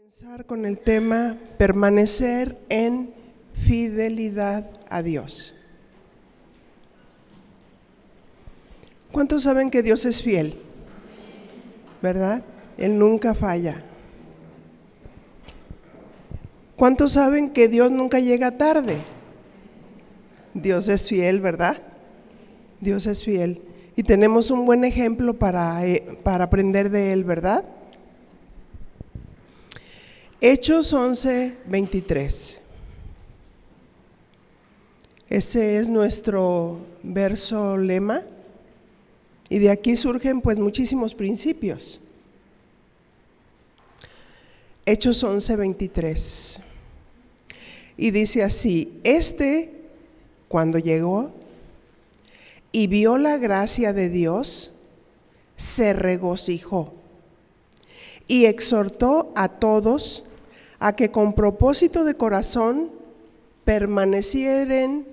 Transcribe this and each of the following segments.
Comenzar con el tema permanecer en fidelidad a Dios. ¿Cuántos saben que Dios es fiel? ¿Verdad? Él nunca falla. ¿Cuántos saben que Dios nunca llega tarde? Dios es fiel, ¿verdad? Dios es fiel. Y tenemos un buen ejemplo para aprender de Él, ¿verdad? Hechos 11:23. Ese es nuestro verso lema y de aquí surgen pues muchísimos principios. Hechos 11:23 y dice así: cuando llegó y vio la gracia de Dios, se regocijó y exhortó a todos a que con propósito de corazón permanecieren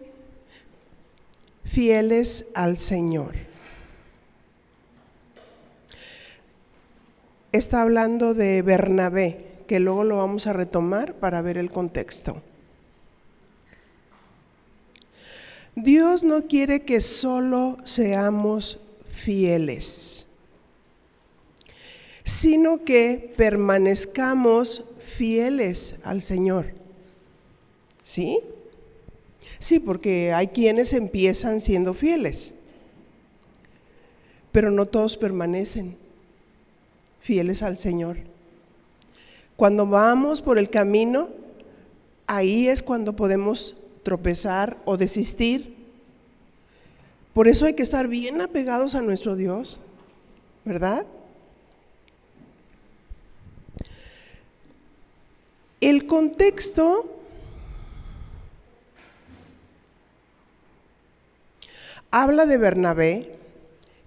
fieles al Señor. Está hablando de Bernabé, que luego lo vamos a retomar para ver el contexto. Dios no quiere que solo seamos fieles, sino que permanezcamos fieles al Señor. ¿Sí? Sí, porque hay quienes empiezan siendo fieles, pero no todos permanecen fieles al Señor. Cuando vamos por el camino, ahí es cuando podemos tropezar o desistir. Por eso hay que estar bien apegados a nuestro Dios, ¿verdad? El contexto habla de Bernabé,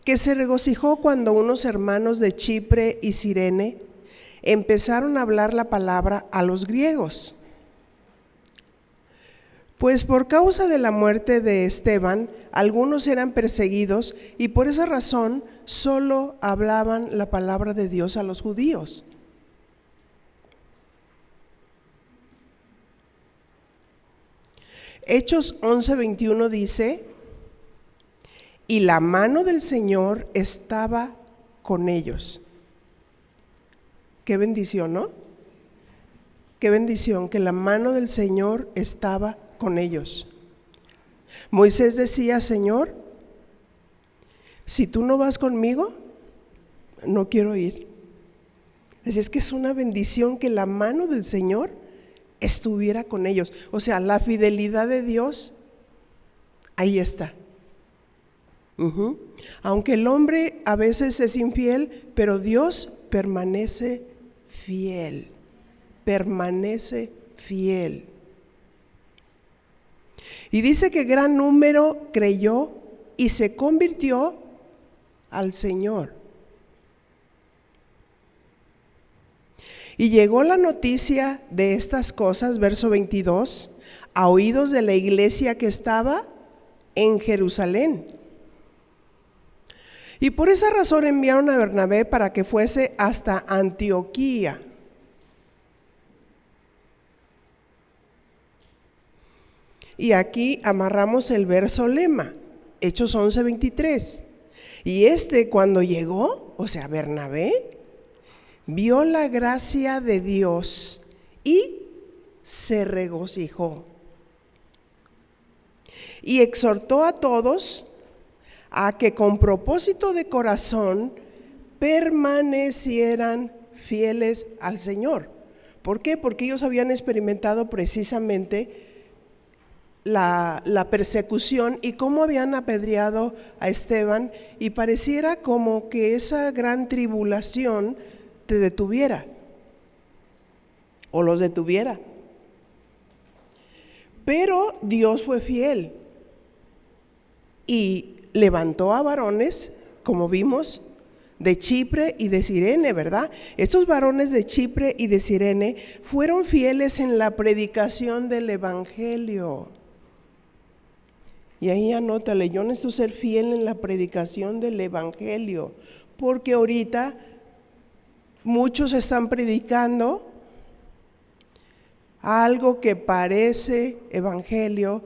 que se regocijó cuando unos hermanos de Chipre y Cirene empezaron a hablar la palabra a los griegos. Pues por causa de la muerte de Esteban, algunos eran perseguidos y por esa razón solo hablaban la palabra de Dios a los judíos. Hechos 11:21 dice: y la mano del Señor estaba con ellos. Qué bendición, ¿no? Qué bendición que la mano del Señor estaba con ellos. Moisés decía: Señor, si tú no vas conmigo, no quiero ir. Así es que es una bendición que la mano del Señor estuviera con ellos. O sea, la fidelidad de Dios, ahí está. Aunque el hombre a veces es infiel, pero Dios permanece fiel. Permanece fiel. Y dice que gran número creyó y se convirtió al Señor. Y llegó la noticia de estas cosas, verso 22, a oídos de la iglesia que estaba en Jerusalén. Y por esa razón enviaron a Bernabé para que fuese hasta Antioquía. Y aquí amarramos el verso lema, Hechos 11:23. Y cuando llegó, o sea, Bernabé, vio la gracia de Dios y se regocijó. Y exhortó a todos a que con propósito de corazón permanecieran fieles al Señor. ¿Por qué? Porque ellos habían experimentado precisamente la persecución y cómo habían apedreado a Esteban, y pareciera como que esa gran tribulación te detuviera o los detuviera. Pero Dios fue fiel y levantó a varones, como vimos, de Chipre y de Cirene, ¿verdad? Estos varones de Chipre y de Cirene fueron fieles en la predicación del evangelio. Y ahí anótale: yo necesito ser fiel en la predicación del evangelio, porque ahorita muchos están predicando algo que parece evangelio,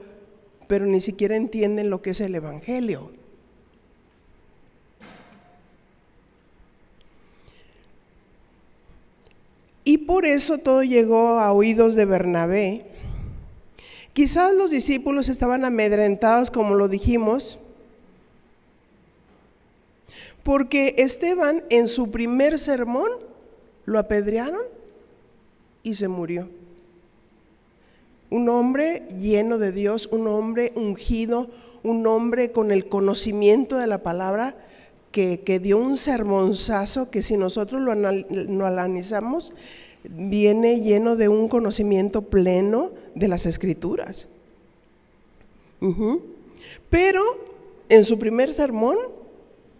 pero ni siquiera entienden lo que es el evangelio. Y por eso todo llegó a oídos de Bernabé. Quizás los discípulos estaban amedrentados, como lo dijimos, porque Esteban en su primer sermón lo apedrearon y se murió. Un hombre lleno de Dios, un hombre ungido, un hombre con el conocimiento de la palabra, que dio un sermonzazo que si nosotros lo analizamos, viene lleno de un conocimiento pleno de las Escrituras. Pero en su primer sermón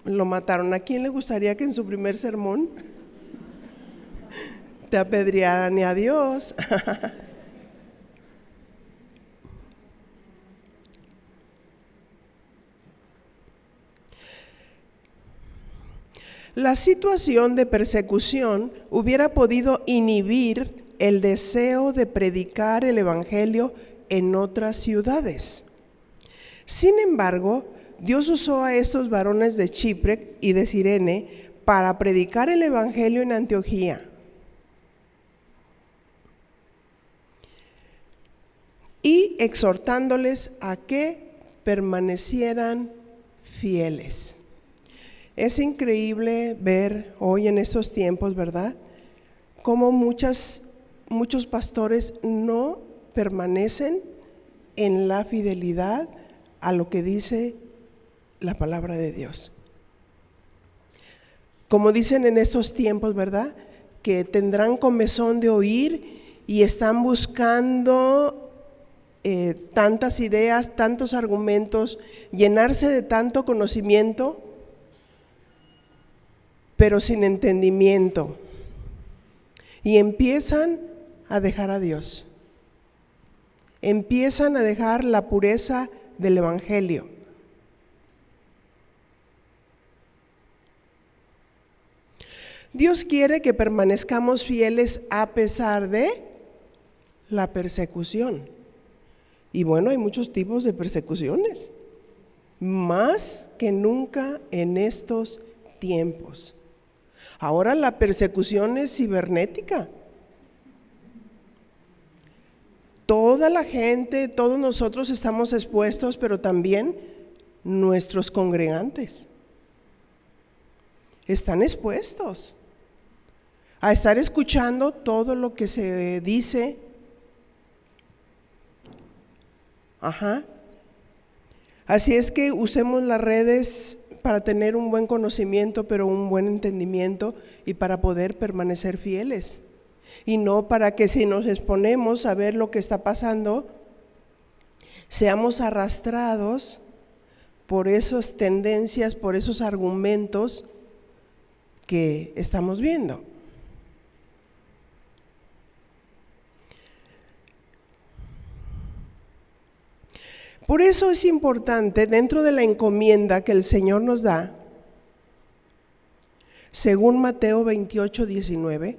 lo mataron. ¿A quién le gustaría que en su primer sermón te apedrearan? Ni a Dios. La situación de persecución hubiera podido inhibir el deseo de predicar el evangelio en otras ciudades. Sin embargo, Dios usó a estos varones de Chipre y de Cirene para predicar el evangelio en Antioquía. Y exhortándoles a que permanecieran fieles. Es increíble ver hoy en estos tiempos, ¿verdad?, cómo muchos pastores no permanecen en la fidelidad a lo que dice la palabra de Dios. Como dicen en estos tiempos, ¿verdad?, que tendrán comezón de oír y están buscando tantas ideas, tantos argumentos, llenarse de tanto conocimiento, pero sin entendimiento, y empiezan a dejar a Dios, empiezan a dejar la pureza del evangelio. Dios quiere que permanezcamos fieles a pesar de la persecución. Y bueno, hay muchos tipos de persecuciones, más que nunca en estos tiempos. Ahora la persecución es cibernética. Toda la gente, todos nosotros estamos expuestos, pero también nuestros congregantes están expuestos a estar escuchando todo lo que se dice. Así es que usemos las redes para tener un buen conocimiento, pero un buen entendimiento, y para poder permanecer fieles. Y no para que si nos exponemos a ver lo que está pasando, seamos arrastrados por esas tendencias, por esos argumentos que estamos viendo. Por eso es importante, dentro de la encomienda que el Señor nos da, según Mateo 28:19,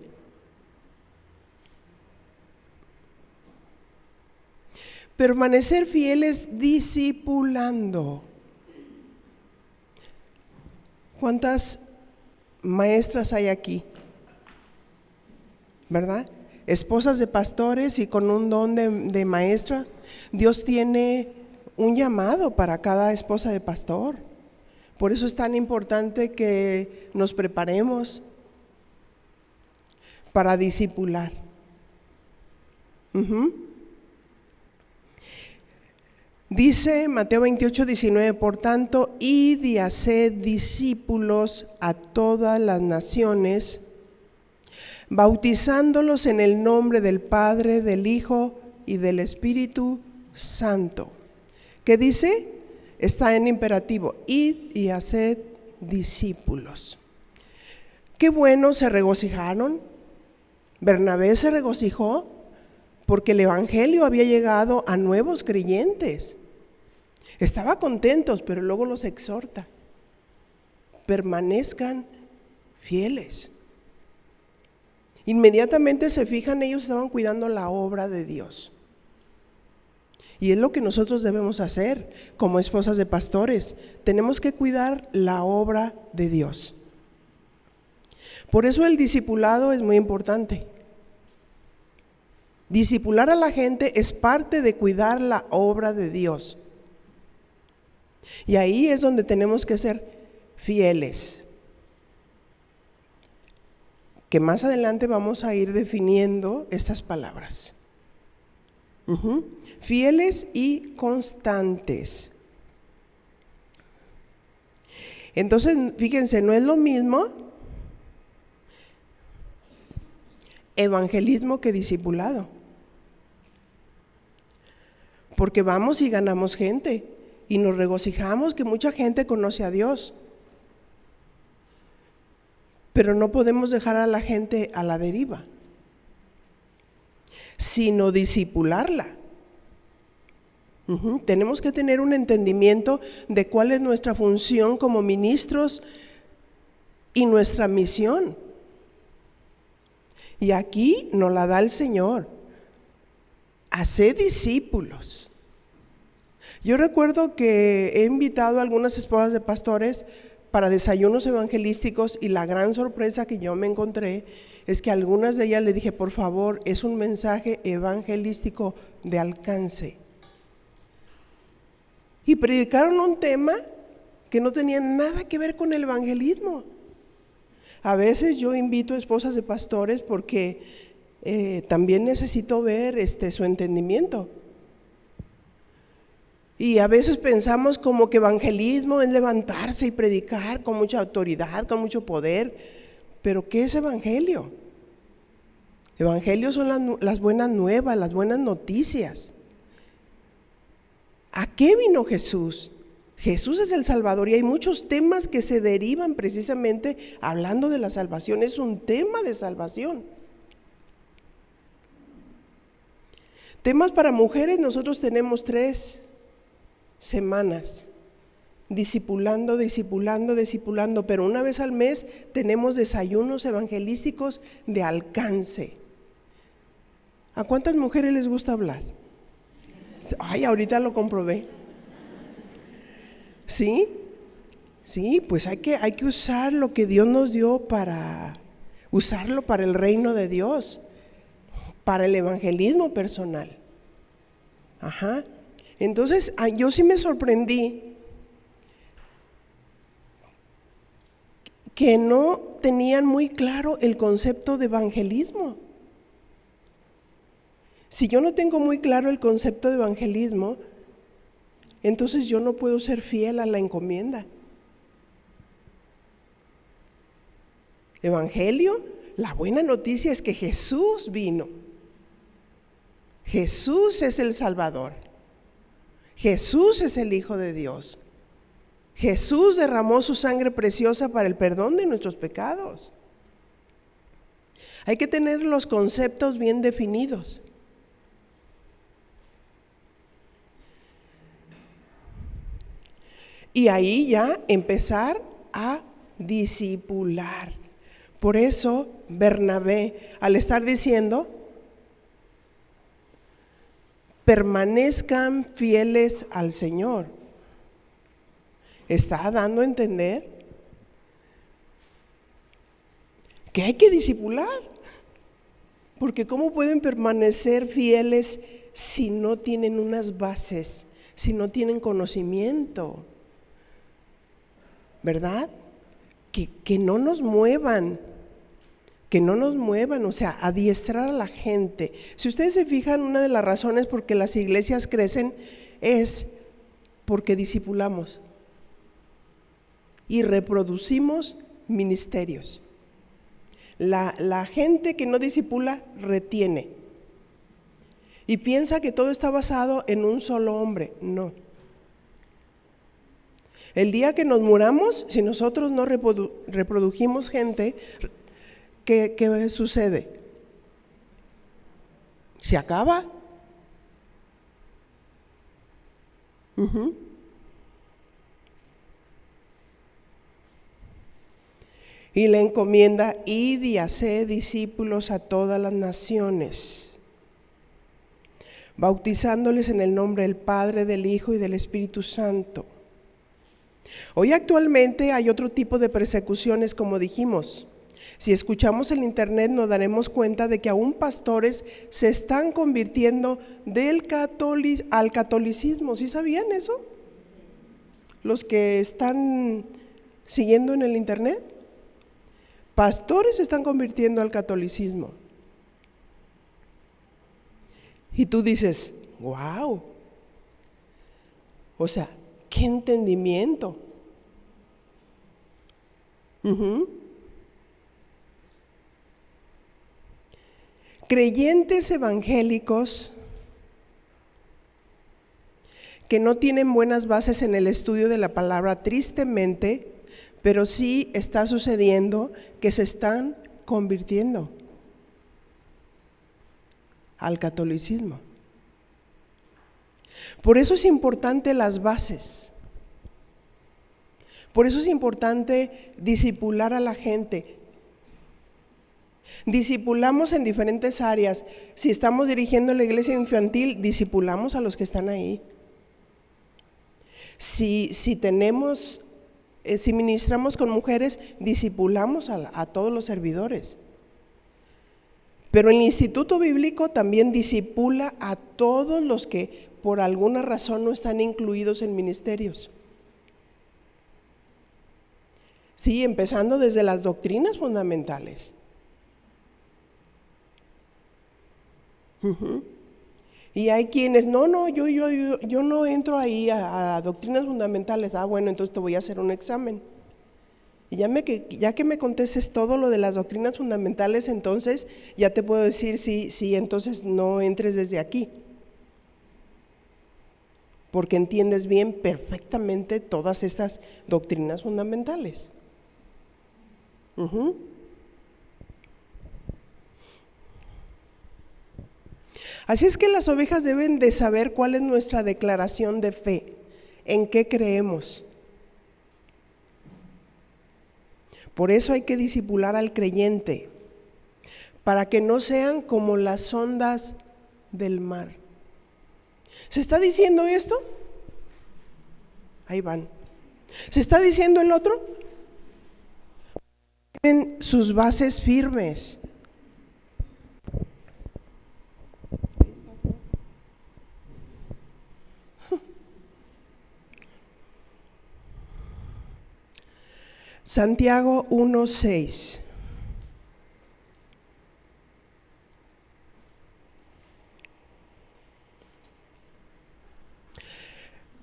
permanecer fieles discipulando. ¿Cuántas maestras hay aquí? ¿Verdad? Esposas de pastores y con un don de maestras. Dios tiene un llamado para cada esposa de pastor. Por eso es tan importante que nos preparemos para discipular. Dice Mateo 28:19, por tanto, id y haced discípulos a todas las naciones, bautizándolos en el nombre del Padre, del Hijo y del Espíritu Santo. ¿Qué dice? Está en imperativo, id y haced discípulos. Qué bueno, se regocijaron. Bernabé se regocijó porque el evangelio había llegado a nuevos creyentes. Estaba contentos, pero luego los exhorta: permanezcan fieles. Inmediatamente se fijan, ellos estaban cuidando la obra de Dios. Y es lo que nosotros debemos hacer como esposas de pastores. Tenemos que cuidar la obra de Dios. Por eso el discipulado es muy importante. Discipular a la gente es parte de cuidar la obra de Dios. Y ahí es donde tenemos que ser fieles. Que más adelante vamos a ir definiendo estas palabras. Fieles y constantes. Entonces, fíjense, no es lo mismo evangelismo que discipulado. Porque vamos y ganamos gente y nos regocijamos que mucha gente conoce a Dios. Pero no podemos dejar a la gente a la deriva, sino discipularla. Tenemos que tener un entendimiento de cuál es nuestra función como ministros y nuestra misión. Y aquí nos la da el Señor. Haced discípulos. Yo recuerdo que he invitado a algunas esposas de pastores para desayunos evangelísticos y la gran sorpresa que yo me encontré es que a algunas de ellas le dije, por favor, es un mensaje evangelístico de alcance. Y predicaron un tema que no tenía nada que ver con el evangelismo. A veces yo invito a esposas de pastores porque también necesito ver su entendimiento. Y a veces pensamos como que evangelismo es levantarse y predicar con mucha autoridad, con mucho poder. Pero ¿qué es evangelio? Evangelio son las buenas nuevas, las buenas noticias. ¿A qué vino Jesús? Jesús es el Salvador y hay muchos temas que se derivan precisamente hablando de la salvación. Es un tema de salvación. Temas para mujeres, nosotros tenemos 3 semanas, discipulando, pero una vez al mes tenemos desayunos evangelísticos de alcance. ¿A cuántas mujeres les gusta hablar? Ay, ahorita lo comprobé. ¿Sí? Sí, pues hay que usar lo que Dios nos dio para usarlo para el reino de Dios, para el evangelismo personal. Entonces, yo sí me sorprendí que no tenían muy claro el concepto de evangelismo. Si yo no tengo muy claro el concepto de evangelismo, entonces yo no puedo ser fiel a la encomienda. Evangelio, la buena noticia es que Jesús vino. Jesús es el Salvador. Jesús es el Hijo de Dios. Jesús derramó su sangre preciosa para el perdón de nuestros pecados. Hay que tener los conceptos bien definidos. Y ahí ya empezar a discipular. Por eso Bernabé, al estar diciendo, permanezcan fieles al Señor, está dando a entender que hay que discipular. Porque ¿cómo pueden permanecer fieles si no tienen unas bases, si no tienen conocimiento? ¿Verdad? Que no nos muevan, o sea, adiestrar a la gente. Si ustedes se fijan, una de las razones por que las iglesias crecen es porque discipulamos y reproducimos ministerios. La gente que no discipula retiene y piensa que todo está basado en un solo hombre. No. El día que nos muramos, si nosotros no reprodujimos gente, ¿qué sucede? ¿Se acaba? Y le encomienda: id y haced discípulos a todas las naciones, bautizándoles en el nombre del Padre, del Hijo y del Espíritu Santo. Hoy actualmente hay otro tipo de persecuciones, como dijimos. Si escuchamos el internet nos daremos cuenta de que aún pastores se están convirtiendo al catolicismo. ¿Sí sabían eso? Los que están siguiendo en el internet, pastores se están convirtiendo al catolicismo. Y tú dices: wow, o sea, qué entendimiento. Creyentes evangélicos que no tienen buenas bases en el estudio de la palabra, tristemente, pero sí está sucediendo que se están convirtiendo al catolicismo. Por eso es importante las bases. Por eso es importante discipular a la gente. Discipulamos en diferentes áreas. Si estamos dirigiendo la iglesia infantil, discipulamos a los que están ahí. Si ministramos con mujeres, discipulamos a todos los servidores. Pero el Instituto Bíblico también discipula a todos los que por alguna razón no están incluidos en ministerios. Sí, empezando desde las doctrinas fundamentales. Y hay quienes, yo no entro ahí a doctrinas fundamentales. Bueno, entonces te voy a hacer un examen. Y ya que me contestes todo lo de las doctrinas fundamentales, entonces ya te puedo decir sí, entonces no entres desde aquí. Porque entiendes bien perfectamente todas estas doctrinas fundamentales. Así es que las ovejas deben de saber cuál es nuestra declaración de fe, en qué creemos. Por eso hay que discipular al creyente, para que no sean como las ondas del mar. ¿Se está diciendo esto? Ahí van. ¿Se está diciendo el otro? Tienen sus bases firmes. Santiago 1:6.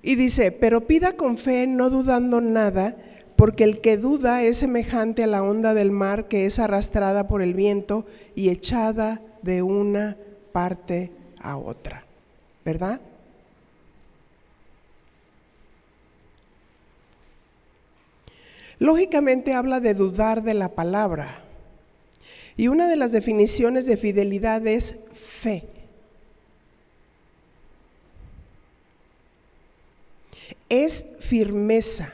Y dice: pero pida con fe, no dudando nada, porque el que duda es semejante a la onda del mar, que es arrastrada por el viento y echada de una parte a otra. ¿Verdad? Lógicamente habla de dudar de la palabra. Y una de las definiciones de fidelidad es fe. Es firmeza.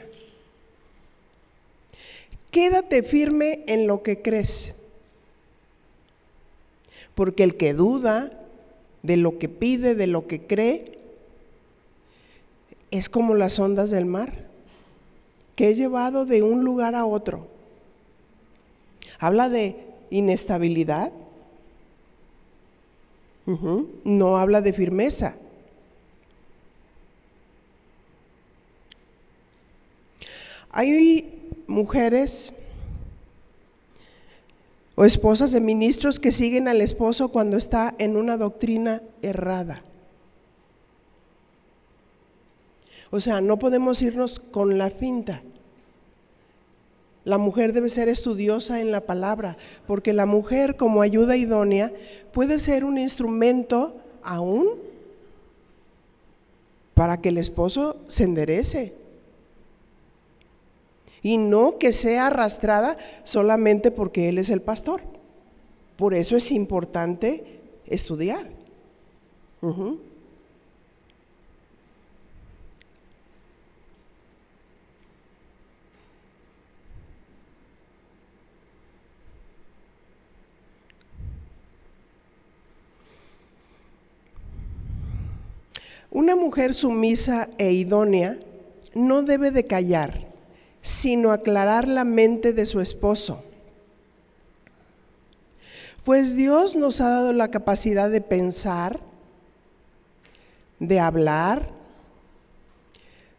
Quédate firme en lo que crees. Porque el que duda de lo que pide, de lo que cree, es como las ondas del mar, que es llevado de un lugar a otro. Habla de inestabilidad. No habla de firmeza. Hay mujeres o esposas de ministros que siguen al esposo cuando está en una doctrina errada. O sea, no podemos irnos con la finta. La mujer debe ser estudiosa en la palabra, porque la mujer, como ayuda idónea, puede ser un instrumento aún para que el esposo se enderece. Y no que sea arrastrada solamente porque él es el pastor. Por eso es importante estudiar. Una mujer sumisa e idónea no debe de callar, sino aclarar la mente de su esposo. Pues Dios nos ha dado la capacidad de pensar, de hablar,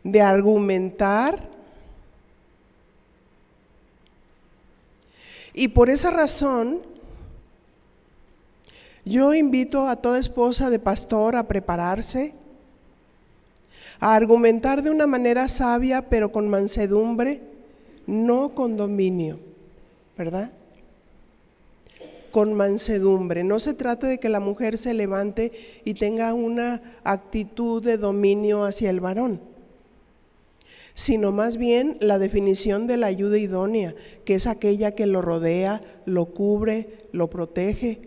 de argumentar. Y por esa razón, yo invito a toda esposa de pastor a prepararse, a argumentar de una manera sabia, pero con mansedumbre, no con dominio, ¿verdad? Con mansedumbre. No se trata de que la mujer se levante y tenga una actitud de dominio hacia el varón, sino más bien la definición de la ayuda idónea, que es aquella que lo rodea, lo cubre, lo protege.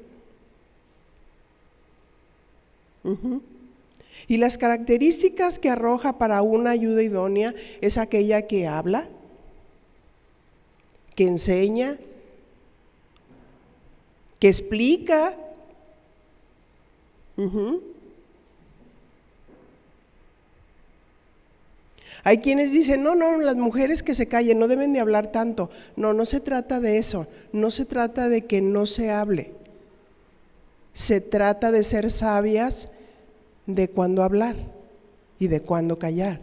Y las características que arroja para una ayuda idónea es aquella que habla, que enseña, que explica. Hay quienes dicen, no, las mujeres que se callen, no deben de hablar tanto. No se trata de eso, no se trata de que no se hable. Se trata de ser sabias de cuándo hablar y de cuándo callar.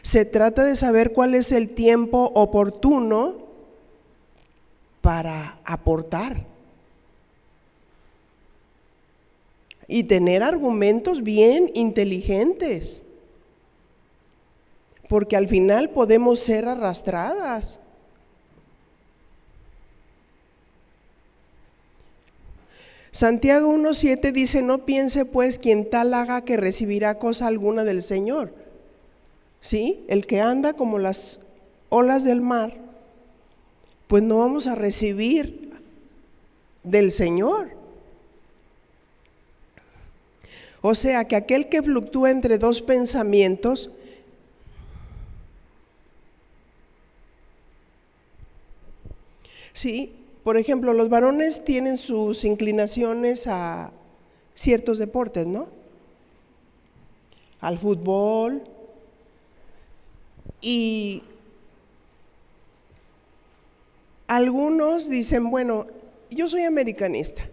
Se trata de saber cuál es el tiempo oportuno para aportar y tener argumentos bien inteligentes, porque al final podemos ser arrastradas. Santiago 1:7 dice, no piense pues quien tal haga que recibirá cosa alguna del Señor. ¿Sí? El que anda como las olas del mar, pues no vamos a recibir del Señor. O sea que aquel que fluctúa entre dos pensamientos, sí, por ejemplo, los varones tienen sus inclinaciones a ciertos deportes, ¿no? Al fútbol, y algunos dicen, bueno, yo soy americanista.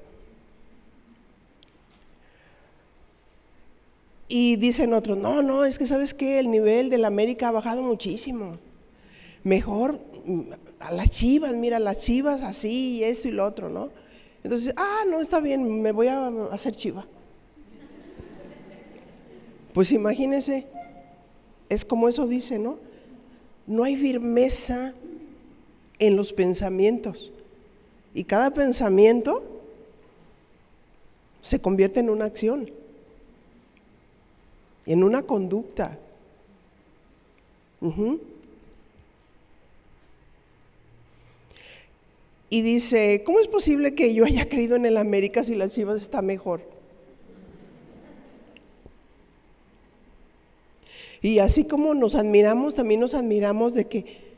Y dicen otros, no, es que ¿sabes qué? El nivel del América ha bajado muchísimo. Mejor a las Chivas, mira, las Chivas así, eso y lo otro, ¿no? Entonces, no, está bien, me voy a hacer Chiva. Pues imagínense, es como eso dice, ¿no? No hay firmeza en los pensamientos. Y cada pensamiento se convierte en una acción, en una conducta. Y dice, ¿cómo es posible que yo haya creído en el América si las Chivas está mejor? Y así como nos admiramos, también nos admiramos de que,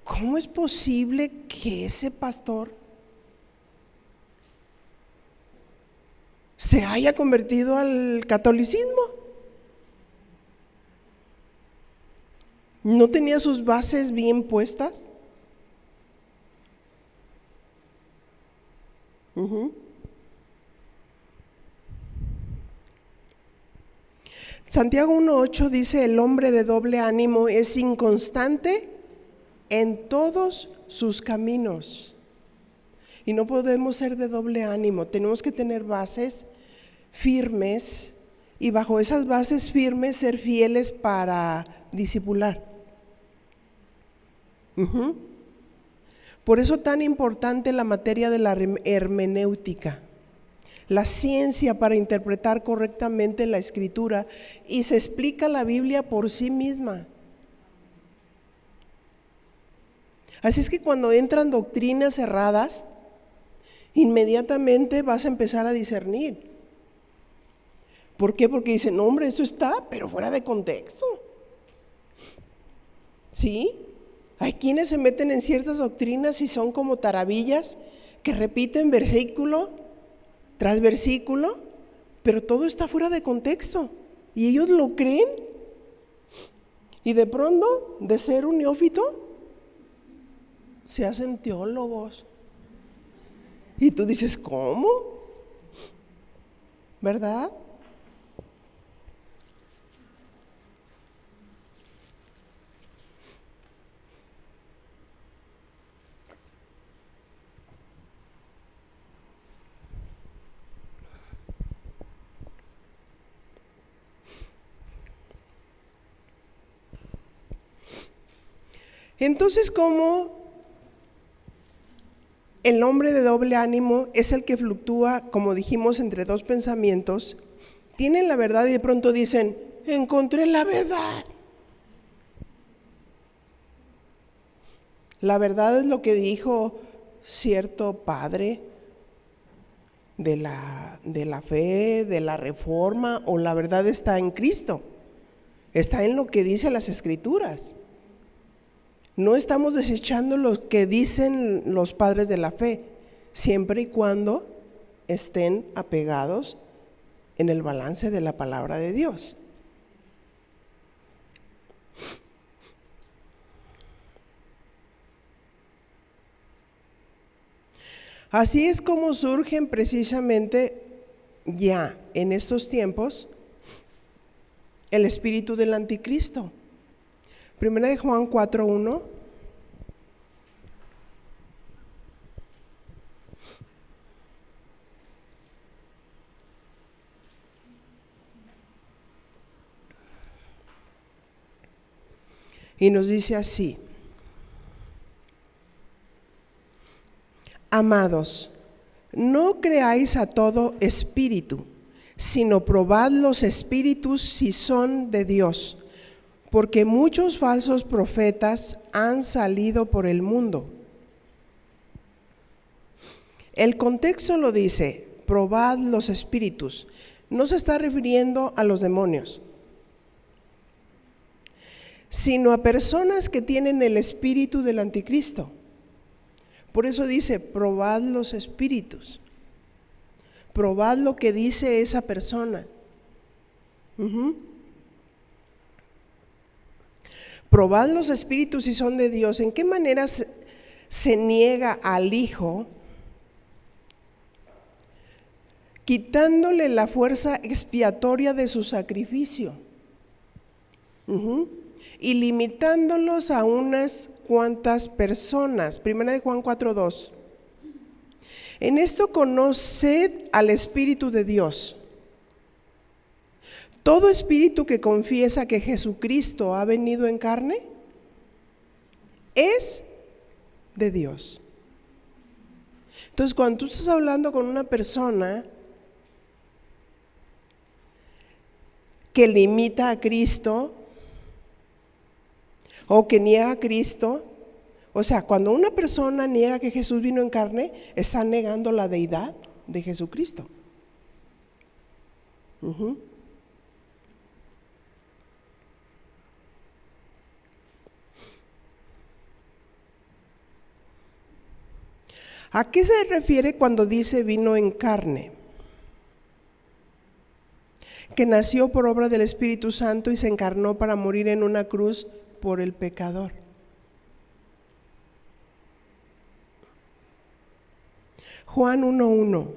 ¿cómo es posible que ese pastor se haya convertido al catolicismo? ¿No tenía sus bases bien puestas? Santiago 1:8 dice, el hombre de doble ánimo es inconstante en todos sus caminos. Y no podemos ser de doble ánimo, tenemos que tener bases firmes y bajo esas bases firmes ser fieles para discipular. Por eso tan importante la materia de la hermenéutica, la ciencia para interpretar correctamente la Escritura, y se explica la Biblia por sí misma. Así es que cuando entran doctrinas erradas, inmediatamente vas a empezar a discernir. ¿Por qué? Porque dicen, no, hombre, esto está, pero fuera de contexto. ¿Sí? Hay quienes se meten en ciertas doctrinas y son como tarabillas que repiten versículo tras versículo, pero todo está fuera de contexto y ellos lo creen. Y de pronto, de ser un neófito, se hacen teólogos. Y tú dices, ¿cómo? ¿Verdad? Entonces, ¿cómo el hombre de doble ánimo es el que fluctúa, como dijimos, entre dos pensamientos? Tienen la verdad y de pronto dicen, encontré la verdad. La verdad es lo que dijo cierto padre de la fe, de la reforma, o la verdad está en Cristo, está en lo que dicen las Escrituras. No estamos desechando lo que dicen los padres de la fe, siempre y cuando estén apegados en el balance de la palabra de Dios. Así es como surgen precisamente ya en estos tiempos el espíritu del anticristo. Primera de Juan 4:1. Y nos dice así: amados, no creáis a todo espíritu, sino probad los espíritus si son de Dios, porque muchos falsos profetas han salido por el mundo. El contexto lo dice, probad los espíritus. No se está refiriendo a los demonios, sino a personas que tienen el espíritu del anticristo. Por eso dice, probad los espíritus. Probad lo que dice esa persona. Probad los espíritus si son de Dios. ¿En qué manera se niega al Hijo? Quitándole la fuerza expiatoria de su sacrificio. Y limitándolos a unas cuantas personas. Primera de Juan 4:2. En esto conoced al Espíritu de Dios. Todo espíritu que confiesa que Jesucristo ha venido en carne es de Dios. Entonces, cuando tú estás hablando con una persona que limita a Cristo o que niega a Cristo, o sea, cuando una persona niega que Jesús vino en carne, está negando la deidad de Jesucristo. ¿A qué se refiere cuando dice vino en carne? Que nació por obra del Espíritu Santo y se encarnó para morir en una cruz por el pecador. Juan 1:1.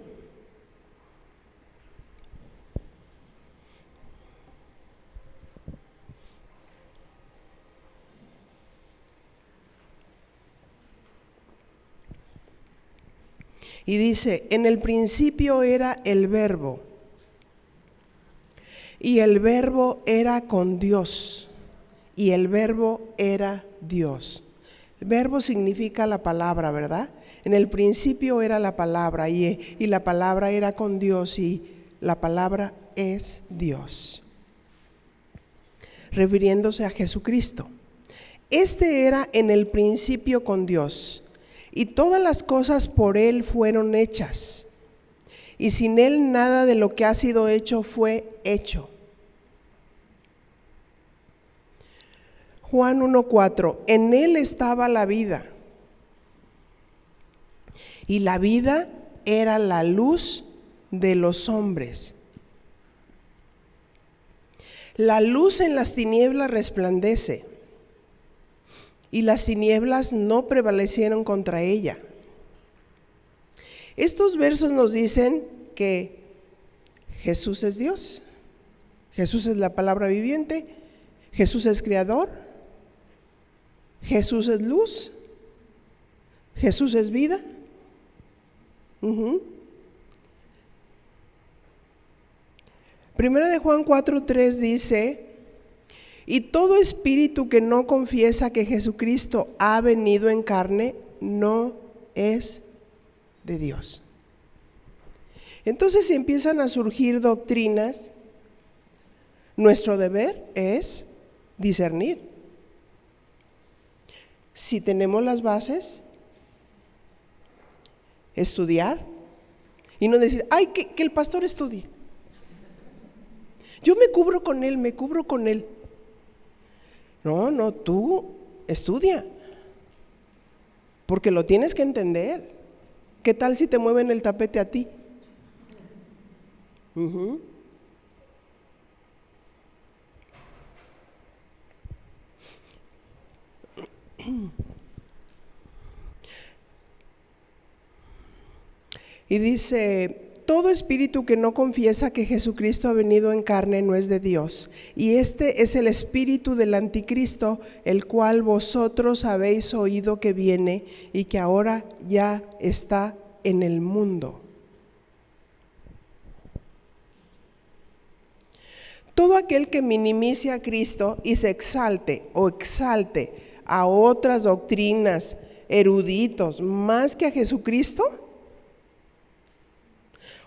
Y dice, en el principio era el Verbo, y el Verbo era con Dios, y el Verbo era Dios. El Verbo significa la palabra, ¿verdad? En el principio era la palabra, y la palabra era con Dios, y la palabra es Dios, refiriéndose a Jesucristo. Este era en el principio con Dios, y todas las cosas por Él fueron hechas, y sin Él nada de lo que ha sido hecho fue hecho. Juan 1:4, en Él estaba la vida, y la vida era la luz de los hombres. La luz en las tinieblas resplandece, y las tinieblas no prevalecieron contra ella. Estos versos nos dicen que Jesús es Dios, Jesús es la palabra viviente, Jesús es creador, Jesús es luz, Jesús es vida. Primera de Juan 4:3 dice: y todo espíritu que no confiesa que Jesucristo ha venido en carne no es de Dios. Entonces, si empiezan a surgir doctrinas, nuestro deber es discernir. Si tenemos las bases, estudiar y no decir, ay, que el pastor estudie. Yo me cubro con él. No, tú estudia, porque lo tienes que entender. ¿Qué tal si te mueven el tapete a ti? Y dice: todo espíritu que no confiesa que Jesucristo ha venido en carne no es de Dios. Y este es el espíritu del anticristo, el cual vosotros habéis oído que viene y que ahora ya está en el mundo. Todo aquel que minimice a Cristo y se exalte a otras doctrinas, eruditos, más que a Jesucristo,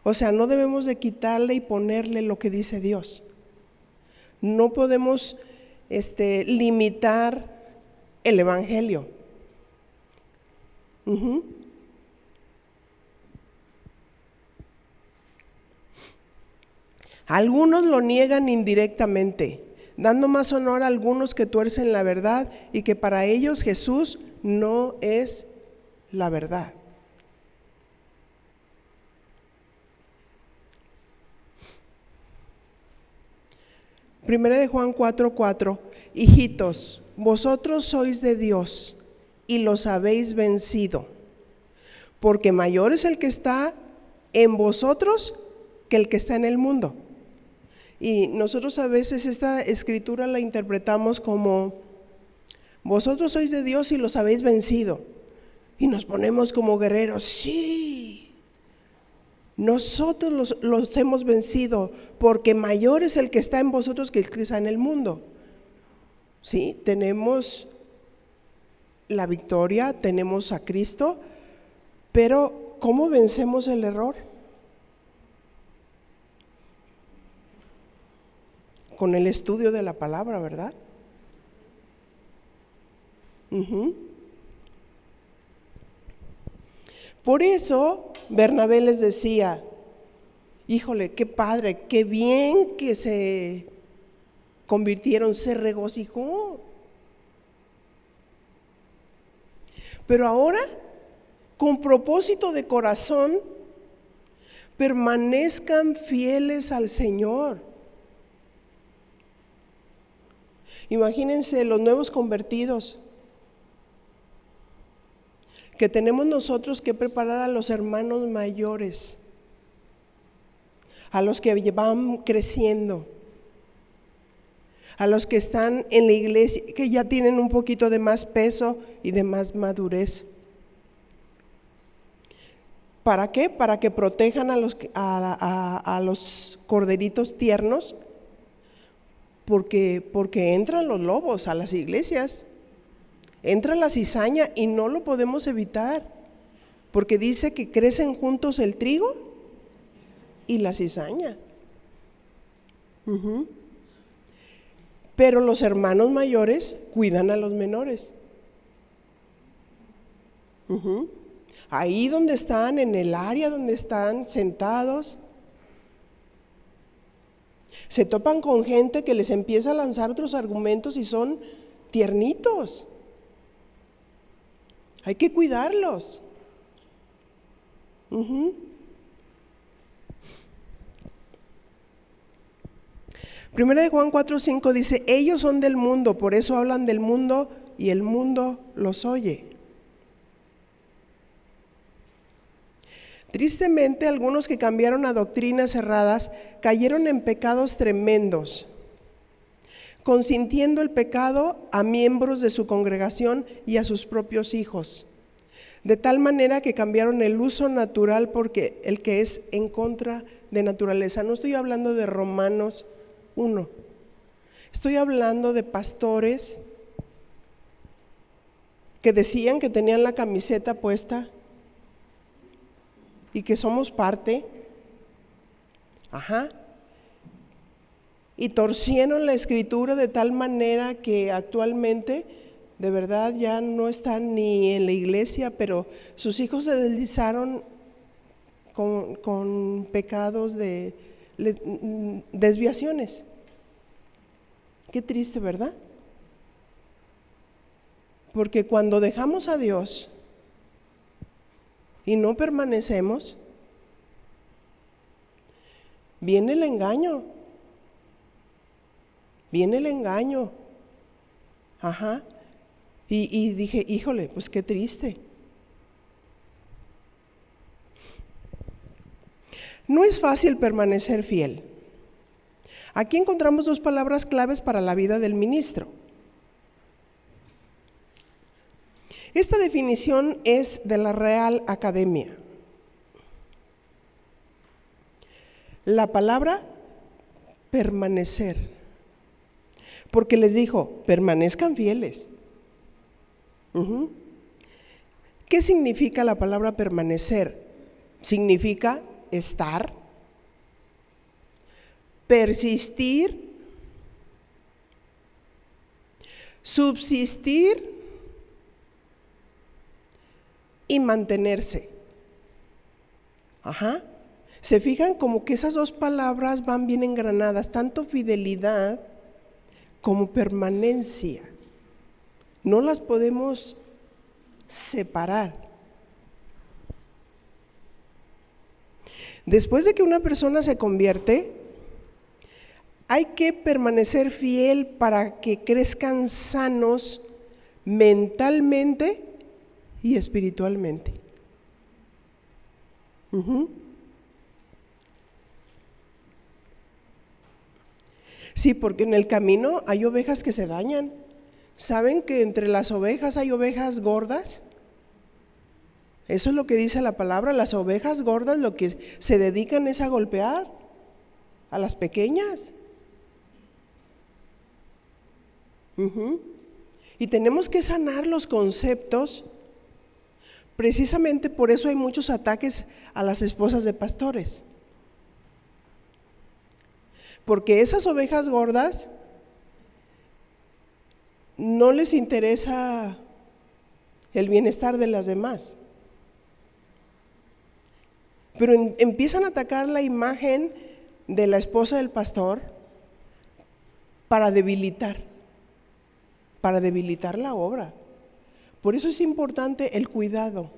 o sea, no debemos de quitarle y ponerle lo que dice Dios. No podemos limitar el evangelio. Algunos lo niegan indirectamente, dando más honor a algunos que tuercen la verdad y que para ellos Jesús no es la verdad. Primera de Juan 4:4: hijitos, vosotros sois de Dios y los habéis vencido, porque mayor es el que está en vosotros que el que está en el mundo. Y nosotros a veces esta escritura la interpretamos como: vosotros sois de Dios y los habéis vencido. Y nos ponemos como guerreros. Sí, nosotros los hemos vencido, porque mayor es el que está en vosotros que el que está en el mundo. Sí, tenemos la victoria, tenemos a Cristo, pero ¿cómo vencemos el error? Con el estudio de la palabra, ¿verdad? Por eso Bernabé les decía: híjole, qué padre, qué bien que se convirtieron, se regocijó. Pero ahora, con propósito de corazón, permanezcan fieles al Señor. Imagínense los nuevos convertidos, que tenemos nosotros que preparar a los hermanos mayores, a los que van creciendo, a los que están en la iglesia, que ya tienen un poquito de más peso y de más madurez. ¿Para qué? Para que protejan a los corderitos tiernos, porque entran los lobos a las iglesias. Entra la cizaña y no lo podemos evitar, porque dice que crecen juntos el trigo y la cizaña. Pero los hermanos mayores cuidan a los menores. Ahí donde están, en el área donde están sentados, se topan con gente que les empieza a lanzar otros argumentos y son tiernitos. Hay que cuidarlos. Primera de Juan 4:5 dice, ellos son del mundo, por eso hablan del mundo y el mundo los oye. Tristemente, algunos que cambiaron a doctrinas erradas cayeron en pecados tremendos, consintiendo el pecado a miembros de su congregación y a sus propios hijos, de tal manera que cambiaron el uso natural porque el que es en contra de naturaleza. No estoy hablando de Romanos 1, estoy hablando de pastores que decían que tenían la camiseta puesta y que somos parte, y torcieron la escritura de tal manera que actualmente de verdad ya no están ni en la iglesia, pero sus hijos se deslizaron con pecados de desviaciones. Qué triste, ¿verdad? Porque cuando dejamos a Dios y no permanecemos, viene el engaño. Viene el engaño. Y dije, híjole, pues qué triste. No es fácil permanecer fiel. Aquí encontramos dos palabras claves para la vida del ministro. Esta definición es de la Real Academia. La palabra permanecer, porque les dijo, permanezcan fieles. ¿Qué significa la palabra permanecer? Significa estar, persistir, subsistir y mantenerse. ¿Se fijan como que esas dos palabras van bien engranadas? Tanto fidelidad como permanencia. No las podemos separar. Después de que una persona se convierte, hay que permanecer fiel para que crezcan sanos mentalmente y espiritualmente. Sí, porque en el camino hay ovejas que se dañan. ¿Saben que entre las ovejas hay ovejas gordas? Eso es lo que dice la palabra. Las ovejas gordas lo que se dedican es a golpear a las pequeñas. Y tenemos que sanar los conceptos. Precisamente por eso hay muchos ataques a las esposas de pastores. Porque esas ovejas gordas no les interesa el bienestar de las demás. Pero empiezan a atacar la imagen de la esposa del pastor para debilitar la obra. Por eso es importante el cuidado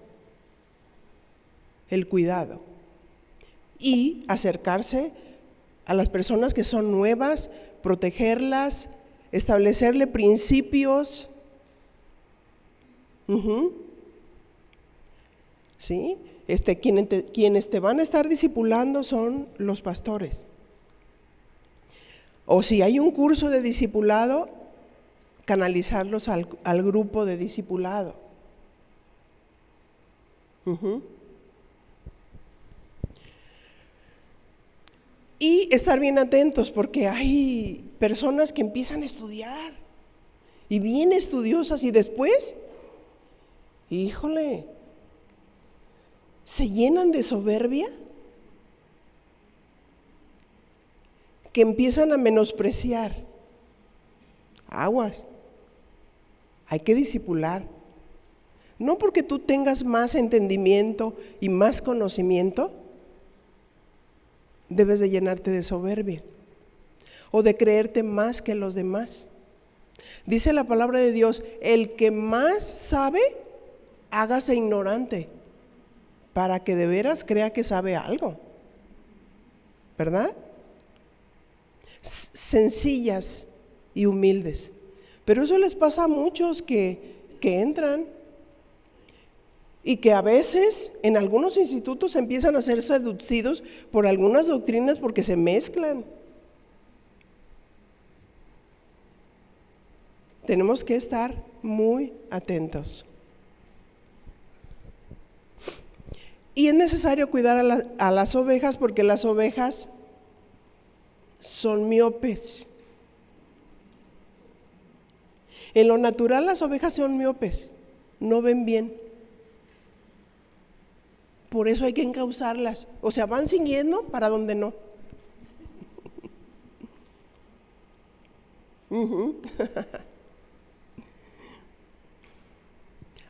y acercarse a las personas que son nuevas, protegerlas, establecerle principios. ¿Sí? Quienes te van a estar discipulando son los pastores. O si hay un curso de discipulado, canalizarlos al grupo de discipulado. Y estar bien atentos, porque hay personas que empiezan a estudiar y bien estudiosas, y después, híjole, se llenan de soberbia, que empiezan a menospreciar. Aguas, hay que discipular. No porque tú tengas más entendimiento y más conocimiento, debes de llenarte de soberbia o de creerte más que los demás. Dice la palabra de Dios, el que más sabe, hágase ignorante, para que de veras crea que sabe algo, ¿verdad? sencillas y humildes. Pero eso les pasa a muchos que entran y que a veces en algunos institutos empiezan a ser seducidos por algunas doctrinas porque se mezclan. Tenemos que estar muy atentos. Y es necesario cuidar a las ovejas porque las ovejas son miopes. En lo natural las ovejas son miopes, no ven bien. Por eso hay que encauzarlas. O sea, van siguiendo para donde no.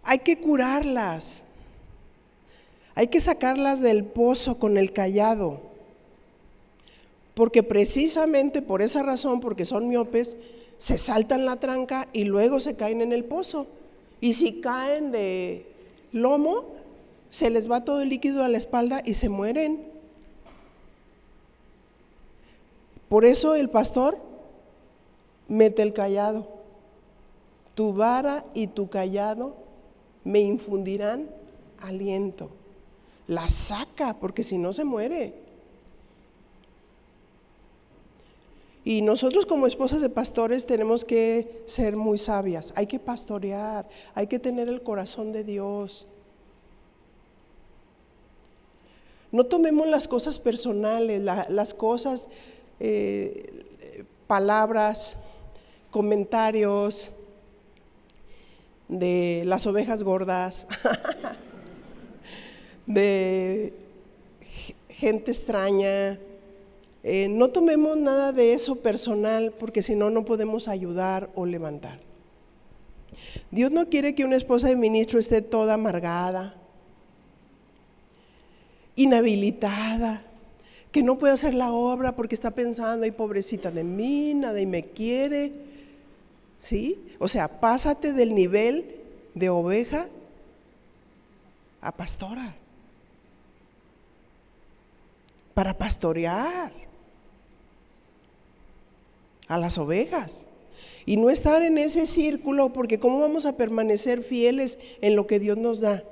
Hay que curarlas. Hay que sacarlas del pozo con el cayado. Porque precisamente por esa razón, porque son miopes, se saltan la tranca y luego se caen en el pozo. Y si caen de lomo, se les va todo el líquido a la espalda y se mueren. Por eso el pastor mete el cayado. Tu vara y tu cayado me infundirán aliento. La saca, porque si no se muere. Y nosotros como esposas de pastores tenemos que ser muy sabias. Hay que pastorear, hay que tener el corazón de Dios. No tomemos las cosas personales, las cosas, palabras, comentarios de las ovejas gordas, de gente extraña. No tomemos nada de eso personal porque si no, no podemos ayudar o levantar. Dios no quiere que una esposa de ministro esté toda amargada, inhabilitada, que no puede hacer la obra porque está pensando, ay, pobrecita de mí, nadie me quiere. ¿Sí? O sea, pásate del nivel de oveja a pastora, para pastorear a las ovejas y no estar en ese círculo, porque ¿cómo vamos a permanecer fieles en lo que Dios nos da?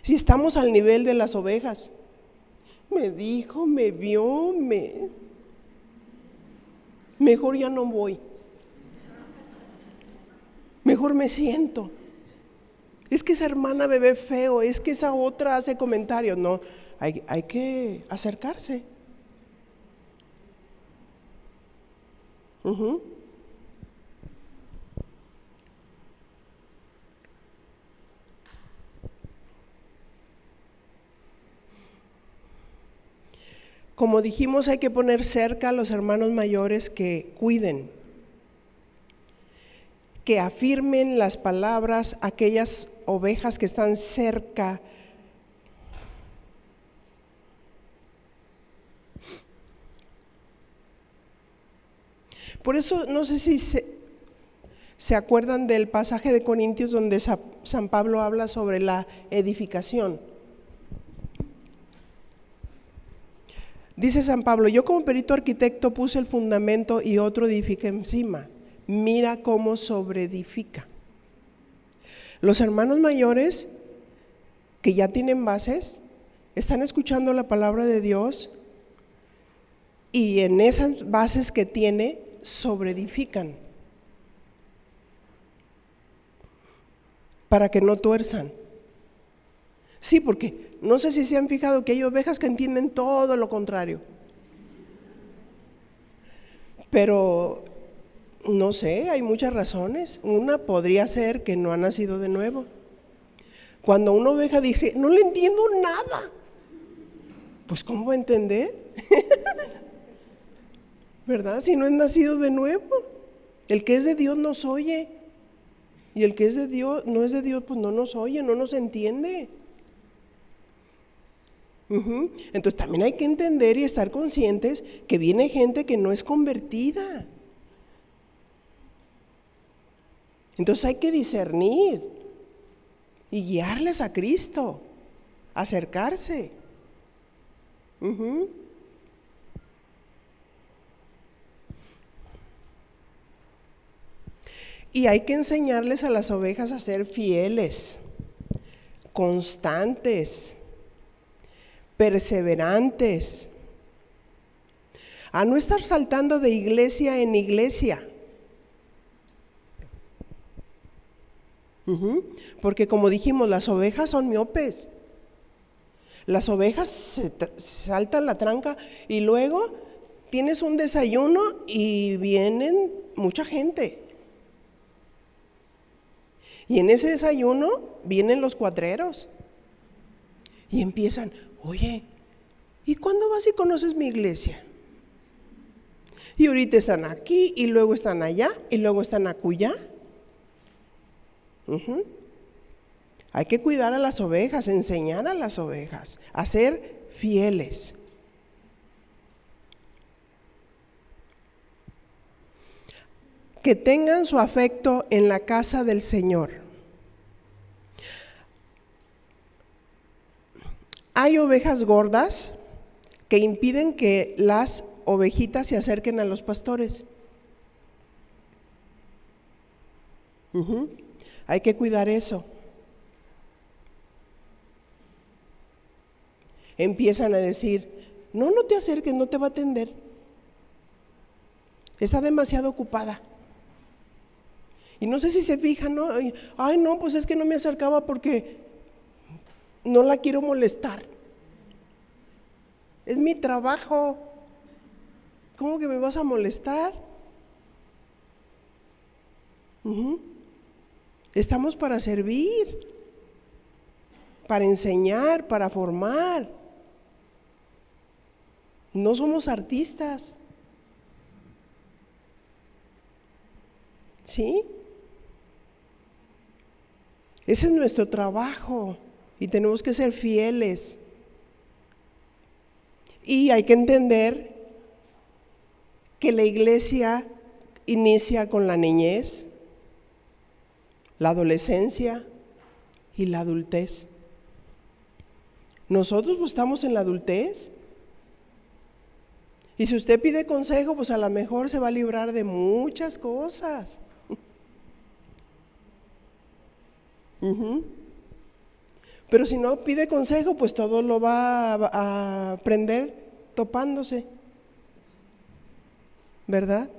Si estamos al nivel de las ovejas, me dijo, me vio, mejor ya no voy, mejor me siento. Es que esa hermana bebe feo, es que esa otra hace comentarios. No, hay que acercarse. Como dijimos, hay que poner cerca a los hermanos mayores que cuiden, que afirmen las palabras a aquellas ovejas que están cerca. Por eso no sé si se acuerdan del pasaje de Corintios donde San Pablo habla sobre la edificación. Dice San Pablo, yo como perito arquitecto puse el fundamento y otro edifica encima. Mira cómo sobreedifica. Los hermanos mayores que ya tienen bases, están escuchando la palabra de Dios y en esas bases que tiene, sobreedifican para que no tuerzan. Sí, porque no sé si se han fijado que hay ovejas que entienden todo lo contrario. Pero no sé, hay muchas razones. Una podría ser que no ha nacido de nuevo. Cuando una oveja dice, no le entiendo nada, pues ¿cómo va a entender? ¿Verdad? Si no es nacido de nuevo. El que es de Dios nos oye. Y el que es de Dios, no es de Dios, pues no nos oye, no nos entiende. Entonces también hay que entender y estar conscientes que viene gente que no es convertida. Entonces hay que discernir y guiarles a Cristo, acercarse. Y hay que enseñarles a las ovejas a ser fieles, constantes, perseverantes, a no estar saltando de iglesia en iglesia. Porque como dijimos, las ovejas son miopes. Las ovejas se saltan la tranca y luego tienes un desayuno y vienen mucha gente. Y en ese desayuno vienen los cuatreros y empiezan, oye, ¿y cuándo vas y conoces mi iglesia? Y ahorita están aquí y luego están allá y luego están acullá. Hay que cuidar a las ovejas, enseñar a las ovejas a ser fieles. Que tengan su afecto en la casa del Señor. Hay ovejas gordas que impiden que las ovejitas se acerquen a los pastores. Hay que cuidar eso. Empiezan a decir, no te acerques, no te va a atender. Está demasiado ocupada. Y no sé si se fijan, ¿no? Ay, no, pues es que no me acercaba porque no la quiero molestar. Es mi trabajo. ¿Cómo que me vas a molestar? Estamos para servir, para enseñar, para formar. No somos artistas. ¿Sí? Ese es nuestro trabajo y tenemos que ser fieles. Y hay que entender que la iglesia inicia con la niñez, la adolescencia y la adultez. Nosotros pues estamos en la adultez. Y si usted pide consejo, pues a lo mejor se va a librar de muchas cosas. Pero si no pide consejo, pues todo lo va a aprender topándose, ¿verdad?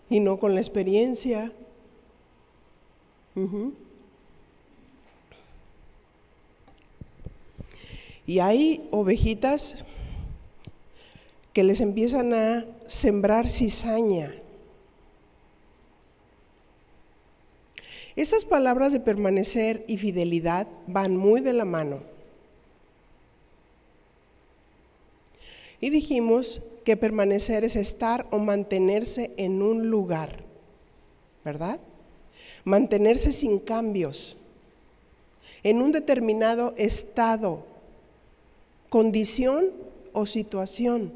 Y no con la experiencia. Y hay ovejitas que les empiezan a sembrar cizaña. Esas palabras de permanecer y fidelidad van muy de la mano. Y dijimos que permanecer es estar o mantenerse en un lugar, ¿verdad? Mantenerse sin cambios, en un determinado estado, condición o situación.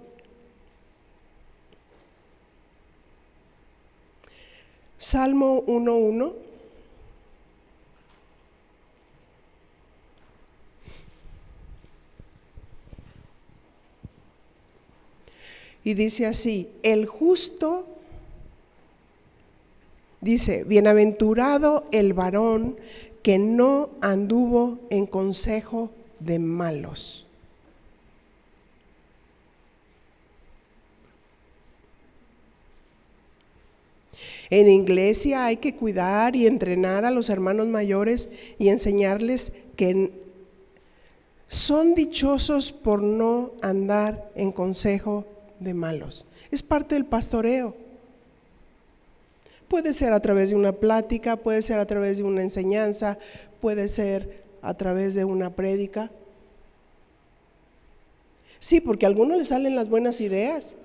Salmo 1:1. Y dice así, el justo, dice, bienaventurado el varón que no anduvo en consejo de malos. En iglesia hay que cuidar y entrenar a los hermanos mayores y enseñarles que son dichosos por no andar en consejo de malos. Es parte del pastoreo. Puede ser a través de una plática, puede ser a través de una enseñanza, puede ser a través de una prédica. Sí, porque a algunos les salen las buenas ideas.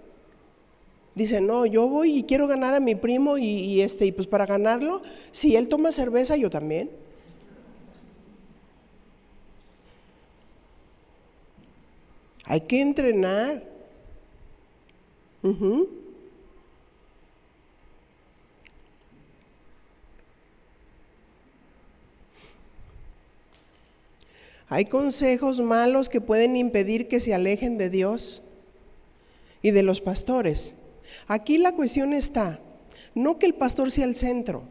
Dicen, no, yo voy y quiero ganar a mi primo y pues para ganarlo, si él toma cerveza, yo también. Hay que entrenar. Hay consejos malos que pueden impedir que se alejen de Dios y de los pastores. Aquí la cuestión está, no que el pastor sea el centro,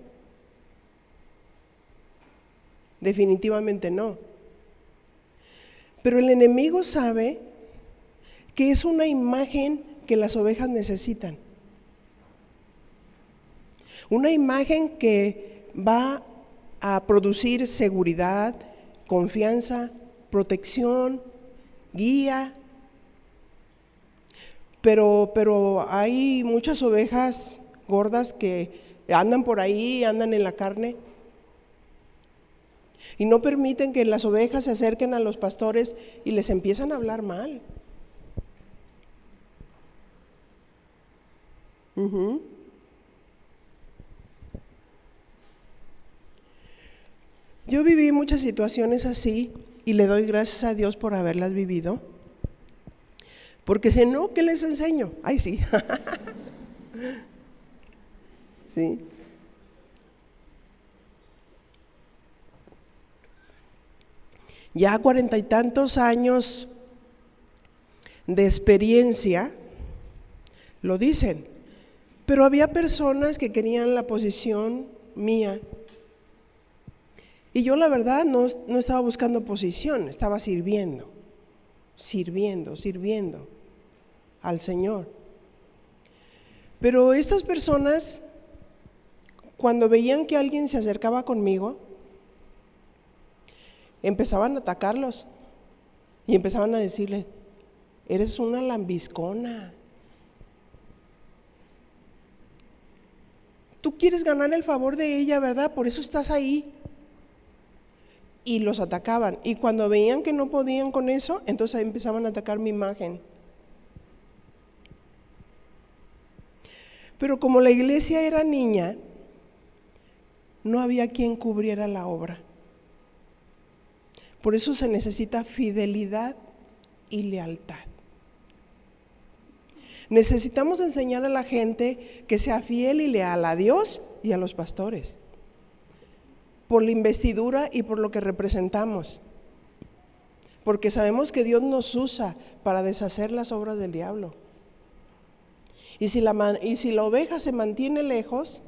definitivamente no. Pero el enemigo sabe que es una imagen que las ovejas necesitan. Una imagen que va a producir seguridad, confianza, protección, guía. Pero hay muchas ovejas gordas que andan por ahí, andan en la carne y no permiten que las ovejas se acerquen a los pastores y les empiezan a hablar mal. Yo viví muchas situaciones así y le doy gracias a Dios por haberlas vivido. Porque si no, ¿qué les enseño? Ay, sí. Sí. Ya 40 y tantos años de experiencia lo dicen, pero había personas que querían la posición mía. Y yo la verdad no estaba buscando posición, estaba sirviendo al Señor. Pero estas personas, cuando veían que alguien se acercaba conmigo, empezaban a atacarlos y empezaban a decirles: eres una lambiscona, tú quieres ganar el favor de ella, ¿verdad? Por eso estás ahí. Y los atacaban, y cuando veían que no podían con eso, entonces empezaban a atacar mi imagen. Pero como la iglesia era niña, no había quien cubriera la obra. Por eso se necesita fidelidad y lealtad. Necesitamos enseñar a la gente que sea fiel y leal a Dios y a los pastores, por la investidura y por lo que representamos, porque sabemos que Dios nos usa para deshacer las obras del diablo. Y si la oveja se mantiene lejos,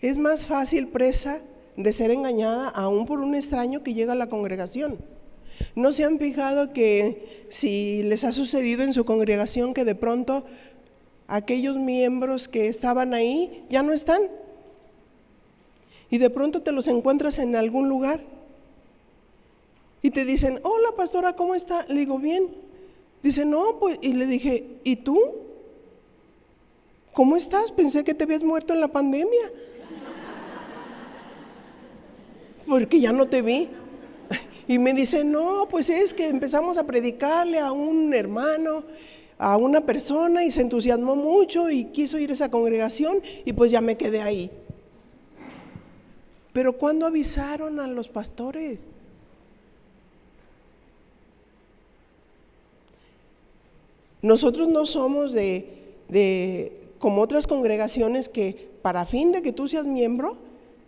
es más fácil presa de ser engañada aún por un extraño que llega a la congregación. ¿No se han fijado que si les ha sucedido en su congregación que de pronto aquellos miembros que estaban ahí ya no están? Y de pronto te los encuentras en algún lugar y te dicen: hola pastora, ¿cómo está? Le digo: bien. Dice: no, pues, y le dije: ¿y tú? ¿Cómo estás? Pensé que te habías muerto en la pandemia, porque ya no te vi. Y me dice: no, pues es que empezamos a predicarle a un hermano, a una persona, y se entusiasmó mucho y quiso ir a esa congregación y pues ya me quedé ahí. Pero ¿cuándo avisaron a los pastores? Nosotros no somos como otras congregaciones que para fin de que tú seas miembro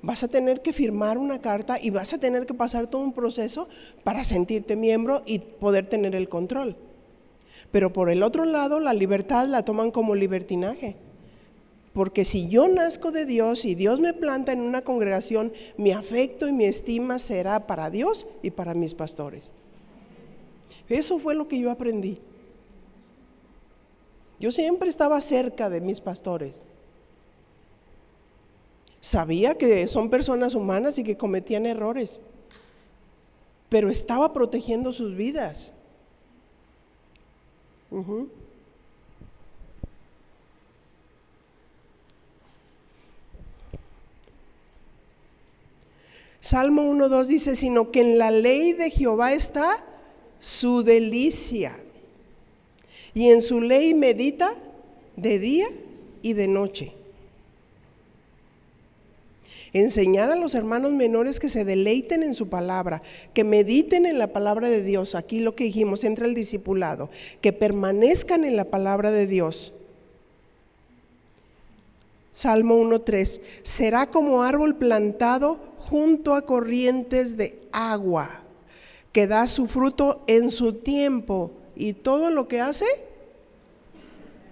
vas a tener que firmar una carta y vas a tener que pasar todo un proceso para sentirte miembro y poder tener el control. Pero por el otro lado, la libertad la toman como libertinaje. Porque si yo nazco de Dios y Dios me planta en una congregación, mi afecto y mi estima será para Dios y para mis pastores. Eso fue lo que yo aprendí. Yo siempre estaba cerca de mis pastores. Sabía que son personas humanas y que cometían errores, pero estaba protegiendo sus vidas. Salmo 1:2 dice: sino que en la ley de Jehová está su delicia, y en su ley medita de día y de noche. Enseñar a los hermanos menores que se deleiten en su palabra, que mediten en la palabra de Dios. Aquí lo que dijimos, entra el discipulado, que permanezcan en la palabra de Dios. Salmo 1:3: será como árbol plantado junto a corrientes de agua, que da su fruto en su tiempo, y todo lo que hace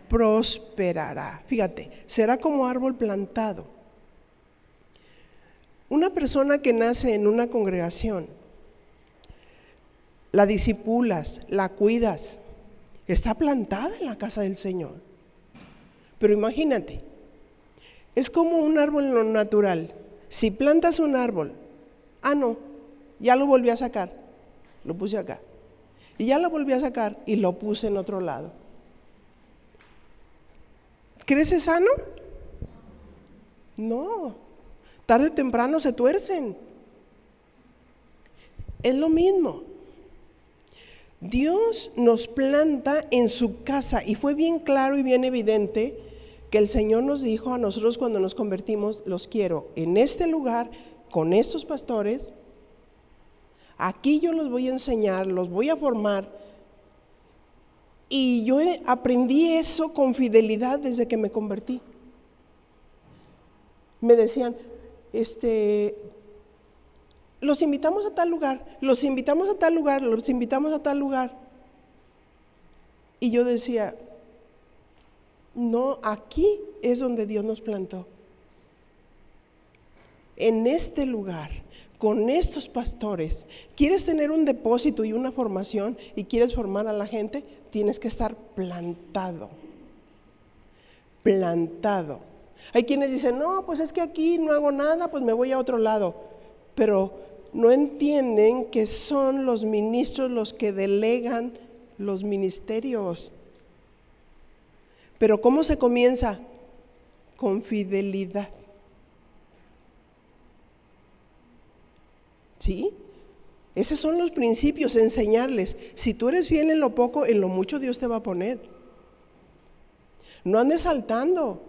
prosperará. Fíjate, será como árbol plantado. Una persona que nace en una congregación, la discipulas, la cuidas, está plantada en la casa del Señor. Pero imagínate, es como un árbol en lo natural. Si plantas un árbol, no, ya lo volví a sacar, lo puse acá. Y ya lo volví a sacar y lo puse en otro lado. ¿Crece sano? No, tarde o temprano se tuercen. Es lo mismo. Dios nos planta en su casa y fue bien claro y bien evidente que el Señor nos dijo a nosotros cuando nos convertimos: los quiero en este lugar, con estos pastores, aquí yo los voy a enseñar, los voy a formar. Y yo aprendí eso con fidelidad desde que me convertí. Me decían, los invitamos a tal lugar, los invitamos a tal lugar, los invitamos a tal lugar. Y yo decía, no, aquí es donde Dios nos plantó. En este lugar, con estos pastores. ¿Quieres tener un depósito y una formación y quieres formar a la gente? Tienes que estar plantado. Plantado. Hay quienes dicen, no, pues es que aquí no hago nada, pues me voy a otro lado. Pero no entienden que son los ministros los que delegan los ministerios. Pero ¿cómo se comienza? Con fidelidad. ¿Sí? Esos son los principios, enseñarles. Si tú eres fiel en lo poco, en lo mucho Dios te va a poner. No andes saltando.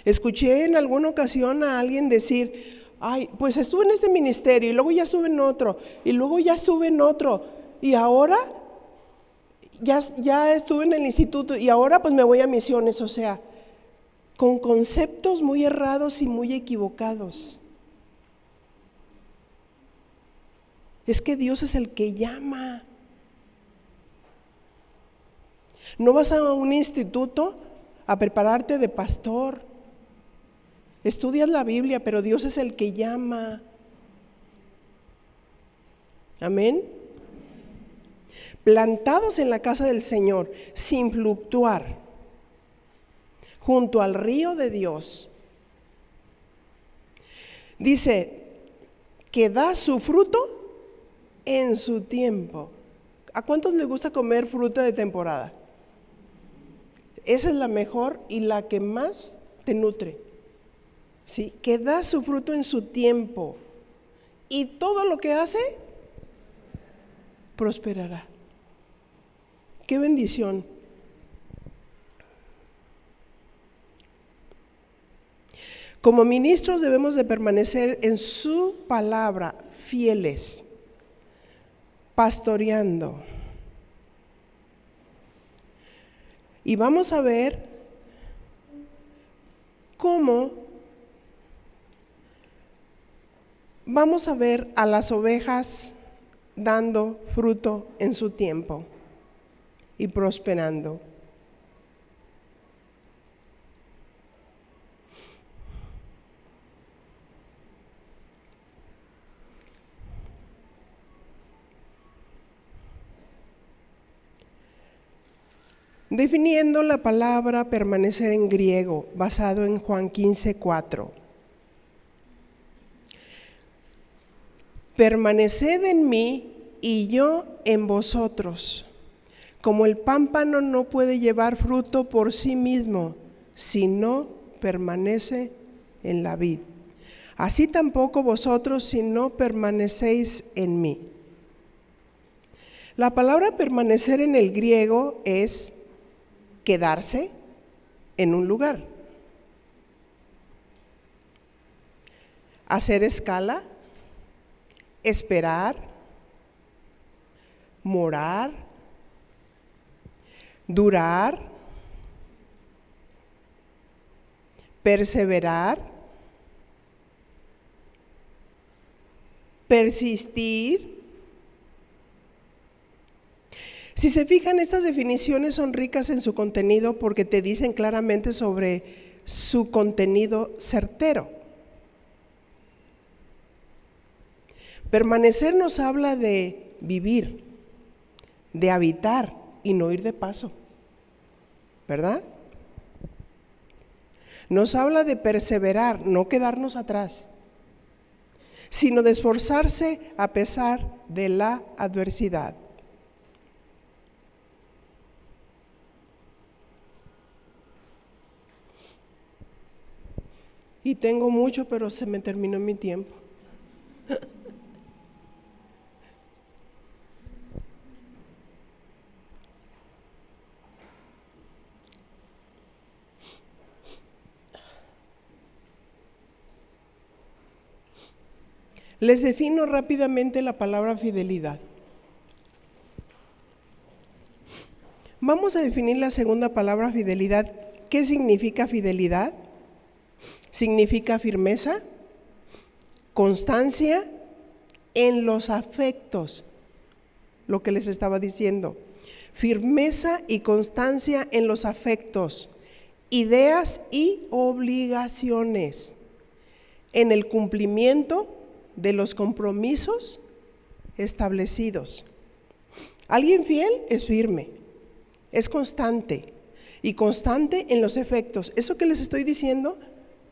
Escuché en alguna ocasión a alguien decir, pues estuve en este ministerio y luego ya estuve en otro y luego ya estuve en otro y ahora ya estuve en el instituto y ahora pues me voy a misiones. O sea, con conceptos muy errados y muy equivocados. Es que Dios es el que llama. No vas a un instituto a prepararte de pastor. Estudias la Biblia, pero Dios es el que llama. Amén. Plantados en la casa del Señor, sin fluctuar, junto al río de Dios. Dice que da su fruto en su tiempo. ¿A cuántos les gusta comer fruta de temporada? Esa es la mejor y la que más te nutre. ¿Sí? Que da su fruto en su tiempo. Y todo lo que hace, prosperará. ¡Qué bendición! Como ministros debemos de permanecer en su palabra, fieles, pastoreando. Y vamos a ver cómo vamos a ver a las ovejas dando fruto en su tiempo y prosperando. Definiendo la palabra permanecer en griego, basado en Juan 15:4. Permaneced en mí y yo en vosotros. Como el pámpano no puede llevar fruto por sí mismo, si no permanece en la vid. Así tampoco vosotros si no permanecéis en mí. La palabra permanecer en el griego es quedarse en un lugar, hacer escala, esperar, morar, durar, perseverar, persistir. Si se fijan, estas definiciones son ricas en su contenido porque te dicen claramente sobre su contenido certero. Permanecer nos habla de vivir, de habitar y no ir de paso, ¿verdad? Nos habla de perseverar, no quedarnos atrás, sino de esforzarse a pesar de la adversidad. Y tengo mucho, pero se me terminó mi tiempo. Les defino rápidamente la palabra fidelidad. Vamos a definir la segunda palabra, fidelidad. ¿Qué significa fidelidad? Significa firmeza, constancia en los afectos, lo que les estaba diciendo. Firmeza y constancia en los afectos, ideas y obligaciones, en el cumplimiento de los compromisos establecidos. Alguien fiel es firme, es constante y constante en los efectos. Eso que les estoy diciendo,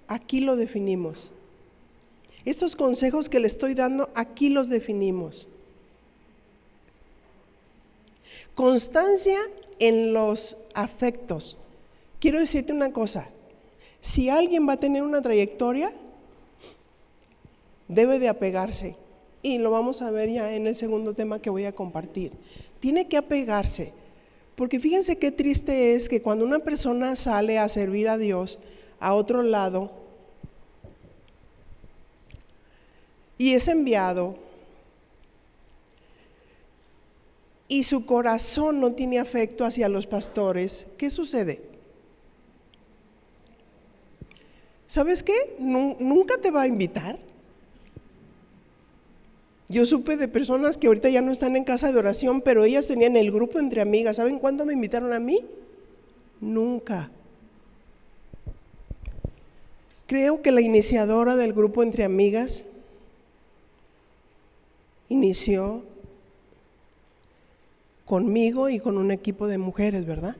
aquí lo definimos. Estos consejos que les estoy dando, aquí los definimos. Constancia en los afectos. Quiero decirte una cosa, si alguien va a tener una trayectoria, debe de apegarse, y lo vamos a ver ya en el segundo tema que voy a compartir. Tiene que apegarse, porque fíjense qué triste es que cuando una persona sale a servir a Dios a otro lado y es enviado y su corazón no tiene afecto hacia los pastores, ¿qué sucede? ¿Sabes qué? Nunca te va a invitar. Yo supe de personas que ahorita ya no están en casa de oración, pero ellas tenían el grupo entre amigas. ¿Saben cuándo me invitaron a mí? Nunca. Creo que la iniciadora del grupo entre amigas inició conmigo y con un equipo de mujeres, ¿verdad?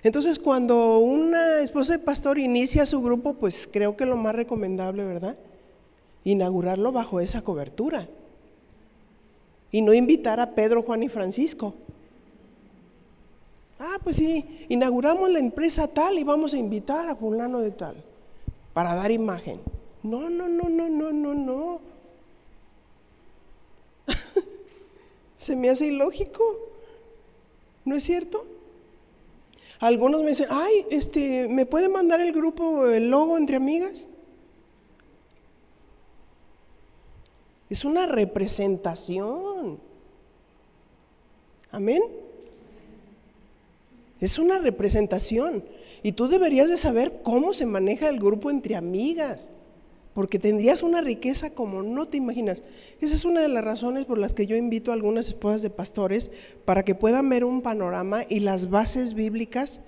Entonces, cuando una esposa de pastor inicia su grupo, pues creo que lo más recomendable, ¿verdad?, inaugurarlo bajo esa cobertura y no invitar a Pedro, Juan y Francisco. Pues sí, inauguramos la empresa tal y vamos a invitar a fulano de tal para dar imagen. No. Se me hace ilógico, ¿no es cierto? Algunos me dicen, ¿me puede mandar el grupo, el logo entre amigas? Es una representación. Amén. Es una representación. Y tú deberías de saber cómo se maneja el grupo entre amigas, porque tendrías una riqueza como no te imaginas. Esa es una de las razones por las que yo invito a algunas esposas de pastores, para que puedan ver un panorama y las bases bíblicas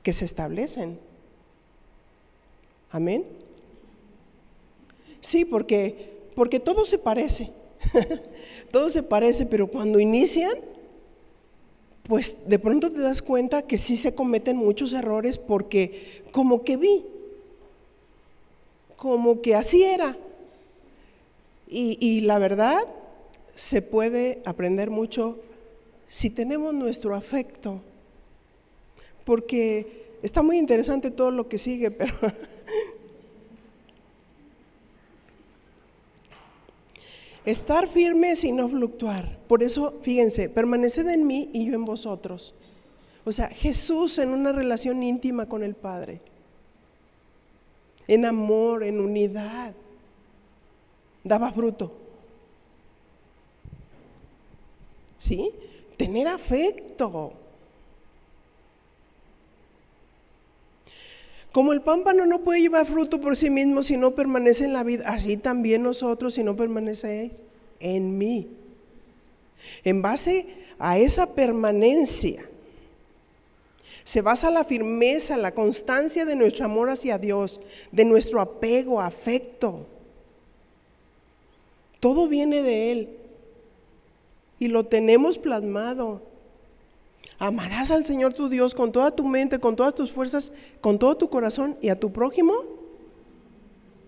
que se establecen. Amén. Sí, porque todo se parece, todo se parece, pero cuando inician, pues de pronto te das cuenta que sí se cometen muchos errores, porque como que vi, como que así era, y la verdad, se puede aprender mucho si tenemos nuestro afecto, porque está muy interesante todo lo que sigue, pero estar firmes y no fluctuar. Por eso, fíjense, permaneced en mí y yo en vosotros. O sea, Jesús en una relación íntima con el Padre, en amor, en unidad, daba fruto. ¿Sí? Tener afecto. Como el pámpano no puede llevar fruto por sí mismo si no permanece en la vid, así también nosotros si no permanecéis en mí. En base a esa permanencia se basa la firmeza, la constancia de nuestro amor hacia Dios, de nuestro apego, afecto. Todo viene de Él y lo tenemos plasmado. Amarás al Señor tu Dios con toda tu mente, con todas tus fuerzas, con todo tu corazón, y a tu prójimo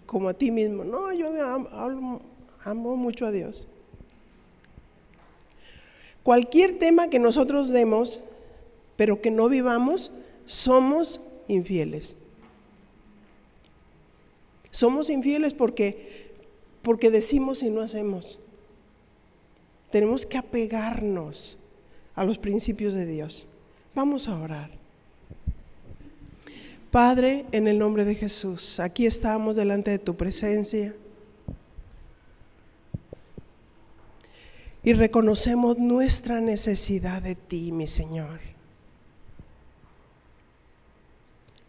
como a ti mismo. No, yo amo mucho a Dios. Cualquier tema que nosotros demos, pero que no vivamos, somos infieles. Somos infieles porque decimos y no hacemos. Tenemos que apegarnos a los principios de Dios. Vamos a orar. Padre, en el nombre de Jesús, aquí estamos delante de tu presencia y reconocemos nuestra necesidad de ti, mi Señor.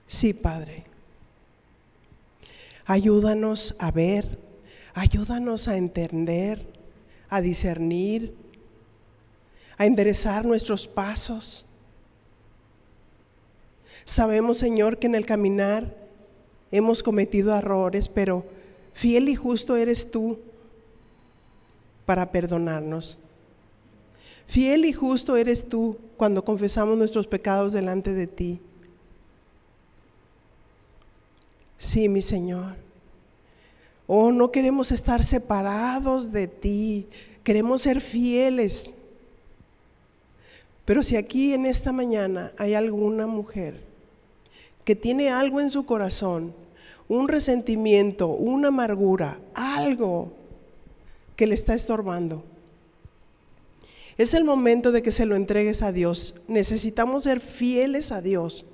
Sí, Padre, ayúdanos a ver, ayúdanos a entender, a discernir, a enderezar nuestros pasos. Sabemos, Señor, que en el caminar hemos cometido errores, pero fiel y justo eres tú para perdonarnos. Fiel y justo eres tú cuando confesamos nuestros pecados delante de ti. Sí, mi Señor. Oh, no queremos estar separados de ti, queremos ser fieles. Pero si aquí en esta mañana hay alguna mujer que tiene algo en su corazón, un resentimiento, una amargura, algo que le está estorbando, es el momento de que se lo entregues a Dios. Necesitamos ser fieles a Dios.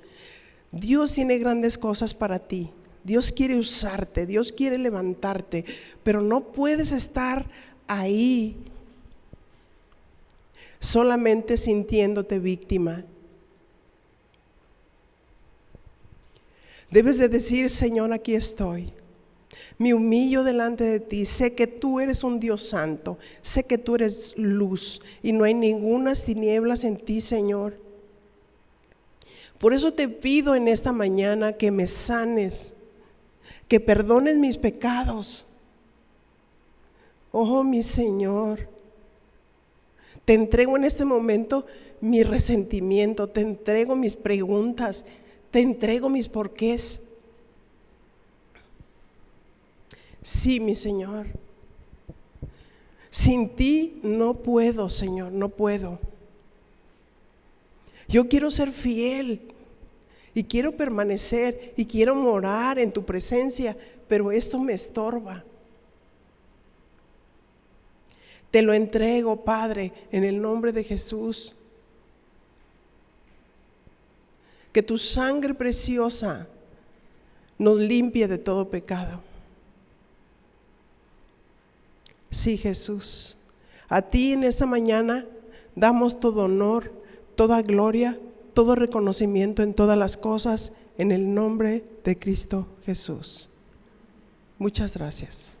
Dios tiene grandes cosas para ti. Dios quiere usarte, Dios quiere levantarte, pero no puedes estar ahí solamente sintiéndote víctima. Debes de decir: Señor, aquí estoy, me humillo delante de ti, sé que tú eres un Dios santo, sé que tú eres luz y no hay ninguna tinieblas en ti, Señor. Por eso te pido en esta mañana que me sanes, que perdones mis pecados. Oh, mi Señor, te entrego en este momento mi resentimiento, te entrego mis preguntas, te entrego mis porqués. Sí, mi Señor. Sin ti no puedo, Señor, no puedo. Yo quiero ser fiel y quiero permanecer y quiero morar en tu presencia, pero esto me estorba. Te lo entrego, Padre, en el nombre de Jesús. Que tu sangre preciosa nos limpie de todo pecado. Sí, Jesús, a ti en esta mañana damos todo honor, toda gloria, todo reconocimiento en todas las cosas, en el nombre de Cristo Jesús. Muchas gracias.